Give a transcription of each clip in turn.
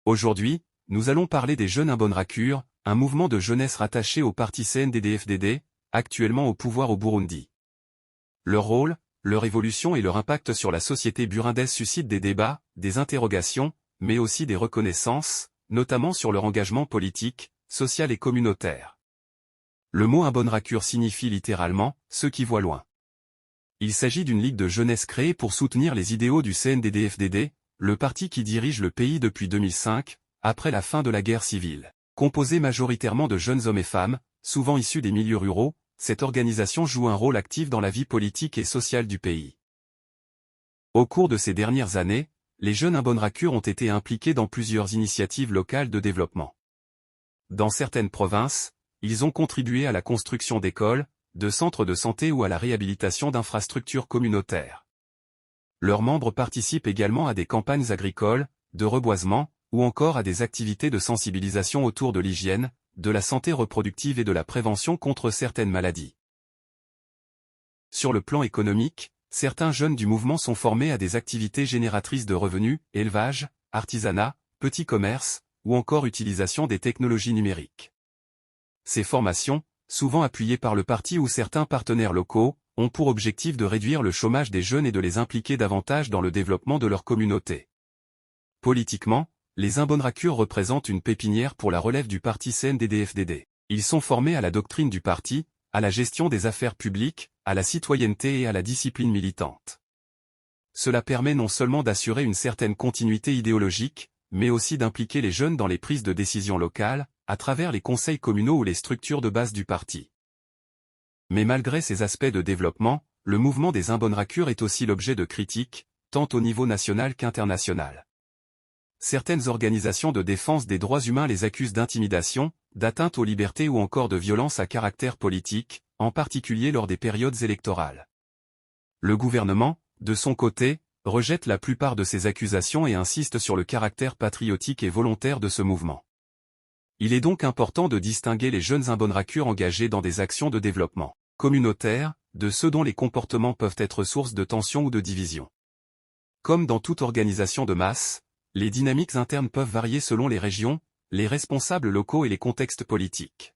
Aujourd'hui, nous allons parler des Jeunes Imbonerakure, un mouvement de jeunesse rattaché au parti CNDD-FDD, actuellement au pouvoir au Burundi. Leur rôle, leur évolution et leur impact sur la société burundaise suscitent des débats, des interrogations, mais aussi des reconnaissances, notamment sur leur engagement politique, social et communautaire. Le mot Imbonerakure signifie littéralement « ceux qui voient loin ». Il s'agit d'une ligue de jeunesse créée pour soutenir les idéaux du CNDD-FDD, le parti qui dirige le pays depuis 2005, après la fin de la guerre civile. Composée majoritairement de jeunes hommes et femmes, souvent issus des milieux ruraux, cette organisation joue un rôle actif dans la vie politique et sociale du pays. Au cours de ces dernières années, les Jeunes Imbonerakure ont été impliqués dans plusieurs initiatives locales de développement. Dans certaines provinces, ils ont contribué à la construction d'écoles, de centres de santé ou à la réhabilitation d'infrastructures communautaires. Leurs membres participent également à des campagnes agricoles, de reboisement, ou encore à des activités de sensibilisation autour de l'hygiène, de la santé reproductive et de la prévention contre certaines maladies. Sur le plan économique, certains jeunes du mouvement sont formés à des activités génératrices de revenus, élevage, artisanat, petit commerce, ou encore utilisation des technologies numériques. Ces formations, souvent appuyées par le parti ou certains partenaires locaux, ont pour objectif de réduire le chômage des jeunes et de les impliquer davantage dans le développement de leur communauté. Politiquement, les Imbonerakure représentent une pépinière pour la relève du parti CNDD-FDD. Ils sont formés à la doctrine du parti, à la gestion des affaires publiques, à la citoyenneté et à la discipline militante. Cela permet non seulement d'assurer une certaine continuité idéologique, mais aussi d'impliquer les jeunes dans les prises de décision locales, à travers les conseils communaux ou les structures de base du parti. Mais malgré ces aspects de développement, le mouvement des Imbonerakure est aussi l'objet de critiques, tant au niveau national qu'international. Certaines organisations de défense des droits humains les accusent d'intimidation, d'atteinte aux libertés ou encore de violence à caractère politique, en particulier lors des périodes électorales. Le gouvernement, de son côté, rejette la plupart de ces accusations et insiste sur le caractère patriotique et volontaire de ce mouvement. Il est donc important de distinguer les Jeunes Imbonerakure engagés dans des actions de développement communautaire, de ceux dont les comportements peuvent être source de tensions ou de divisions. Comme dans toute organisation de masse, les dynamiques internes peuvent varier selon les régions, les responsables locaux et les contextes politiques.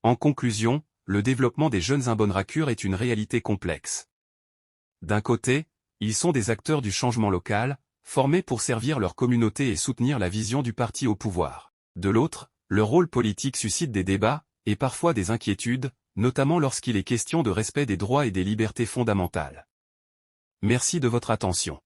En conclusion, le développement des Jeunes Imbonerakure est une réalité complexe. D'un côté, ils sont des acteurs du changement local, formés pour servir leur communauté et soutenir la vision du parti au pouvoir. De l'autre, leur rôle politique suscite des débats, et parfois des inquiétudes, notamment lorsqu'il est question de respect des droits et des libertés fondamentales. Merci de votre attention.